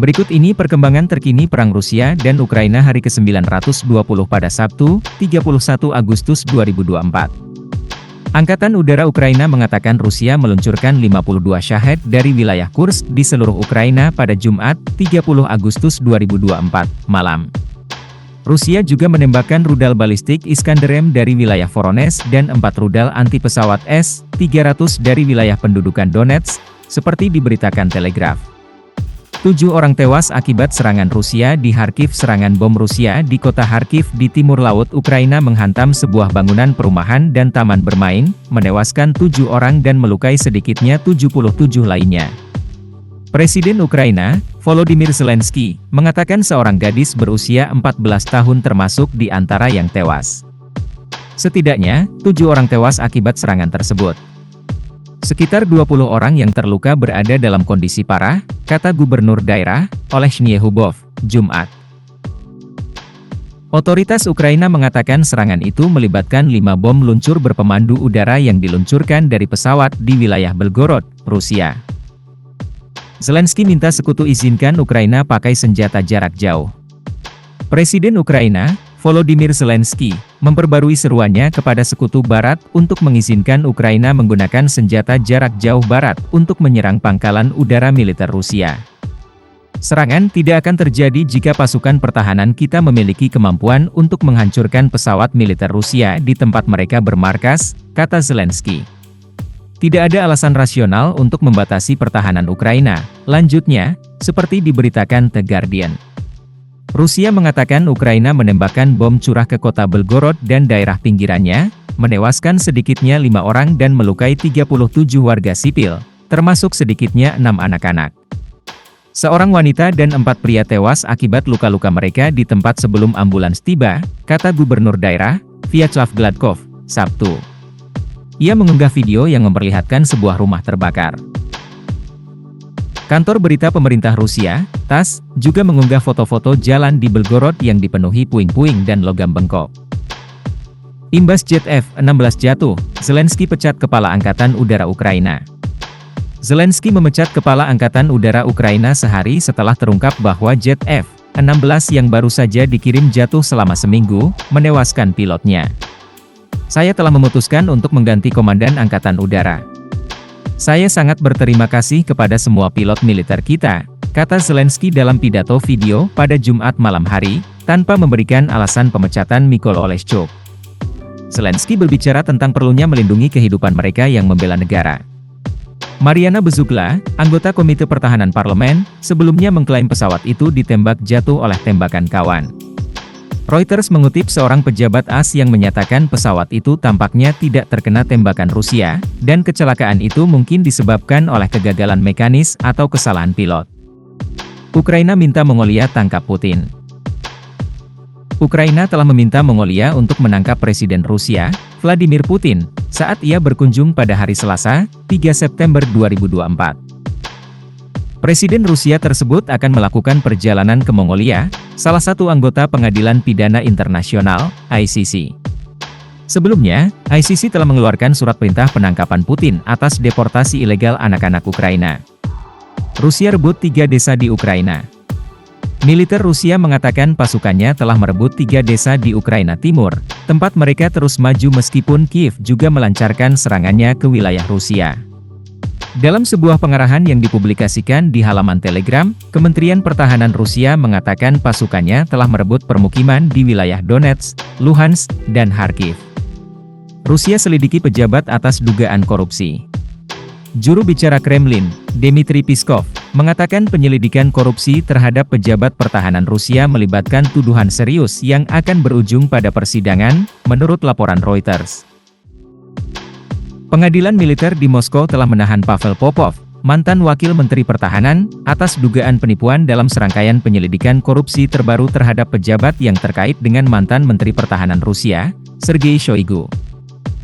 Berikut ini perkembangan terkini Perang Rusia dan Ukraina hari ke-920 pada Sabtu, 31 Agustus 2024. Angkatan Udara Ukraina mengatakan Rusia meluncurkan 52 Shahed dari wilayah Kursk di seluruh Ukraina pada Jumat, 30 Agustus 2024, malam. Rusia juga menembakkan rudal balistik Iskander-M dari wilayah Voronezh dan 4 rudal anti-pesawat S-300 dari wilayah pendudukan Donetsk, seperti diberitakan Telegraph. 7 orang tewas akibat serangan Rusia di Kharkiv. Serangan bom Rusia di kota Kharkiv di timur laut Ukraina menghantam sebuah bangunan perumahan dan taman bermain, menewaskan 7 orang dan melukai sedikitnya 77 lainnya. Presiden Ukraina, Volodymyr Zelensky, mengatakan seorang gadis berusia 14 tahun termasuk di antara yang tewas. Setidaknya, 7 orang tewas akibat serangan tersebut. Sekitar 20 orang yang terluka berada dalam kondisi parah, kata Gubernur Daerah, Olesny Hubov, Jumat. Otoritas Ukraina mengatakan serangan itu melibatkan 5 bom luncur berpemandu udara yang diluncurkan dari pesawat di wilayah Belgorod, Rusia. Zelensky minta sekutu izinkan Ukraina pakai senjata jarak jauh. Presiden Ukraina, Volodymyr Zelensky, memperbarui seruannya kepada sekutu Barat untuk mengizinkan Ukraina menggunakan senjata jarak jauh Barat untuk menyerang pangkalan udara militer Rusia. Serangan tidak akan terjadi jika pasukan pertahanan kita memiliki kemampuan untuk menghancurkan pesawat militer Rusia di tempat mereka bermarkas, kata Zelensky. Tidak ada alasan rasional untuk membatasi pertahanan Ukraina, lanjutnya, seperti diberitakan The Guardian. Rusia mengatakan Ukraina menembakkan bom curah ke kota Belgorod dan daerah pinggirannya, menewaskan sedikitnya 5 orang dan melukai 37 warga sipil, termasuk sedikitnya 6 anak-anak. Seorang wanita dan 4 pria tewas akibat luka-luka mereka di tempat sebelum ambulans tiba, kata Gubernur Daerah, Vyacheslav Gladkov, Sabtu. Ia mengunggah video yang memperlihatkan sebuah rumah terbakar. Kantor berita pemerintah Rusia, TASS, juga mengunggah foto-foto jalan di Belgorod yang dipenuhi puing-puing dan logam bengkok. Imbas jet F-16 jatuh, Zelensky pecat Kepala Angkatan Udara Ukraina. Zelensky memecat Kepala Angkatan Udara Ukraina sehari setelah terungkap bahwa jet F-16 yang baru saja dikirim jatuh selama seminggu, menewaskan pilotnya. Saya telah memutuskan untuk mengganti Komandan Angkatan Udara. Saya sangat berterima kasih kepada semua pilot militer kita, kata Zelensky dalam pidato video pada Jumat malam hari, tanpa memberikan alasan pemecatan Mykola Oleshchuk. Zelensky berbicara tentang perlunya melindungi kehidupan mereka yang membela negara. Mariana Bezukla, anggota Komite Pertahanan Parlemen, sebelumnya mengklaim pesawat itu ditembak jatuh oleh tembakan kawan. Reuters mengutip seorang pejabat AS yang menyatakan pesawat itu tampaknya tidak terkena tembakan Rusia, dan kecelakaan itu mungkin disebabkan oleh kegagalan mekanis atau kesalahan pilot. Ukraina minta Mongolia tangkap Putin. Ukraina telah meminta Mongolia untuk menangkap Presiden Rusia, Vladimir Putin, saat ia berkunjung pada hari Selasa, 3 September 2024. Presiden Rusia tersebut akan melakukan perjalanan ke Mongolia, salah satu anggota Pengadilan Pidana Internasional, ICC. Sebelumnya, ICC telah mengeluarkan surat perintah penangkapan Putin atas deportasi ilegal anak-anak Ukraina. Rusia rebut 3 desa di Ukraina. Militer Rusia mengatakan pasukannya telah merebut 3 desa di Ukraina Timur, tempat mereka terus maju meskipun Kiev juga melancarkan serangannya ke wilayah Rusia. Dalam sebuah pengarahan yang dipublikasikan di halaman Telegram, Kementerian Pertahanan Rusia mengatakan pasukannya telah merebut permukiman di wilayah Donetsk, Luhansk, dan Kharkiv. Rusia selidiki pejabat atas dugaan korupsi. Juru bicara Kremlin, Dmitry Peskov, mengatakan penyelidikan korupsi terhadap pejabat pertahanan Rusia melibatkan tuduhan serius yang akan berujung pada persidangan, menurut laporan Reuters. Pengadilan militer di Moskow telah menahan Pavel Popov, mantan Wakil Menteri Pertahanan, atas dugaan penipuan dalam serangkaian penyelidikan korupsi terbaru terhadap pejabat yang terkait dengan mantan Menteri Pertahanan Rusia, Sergei Shoigu.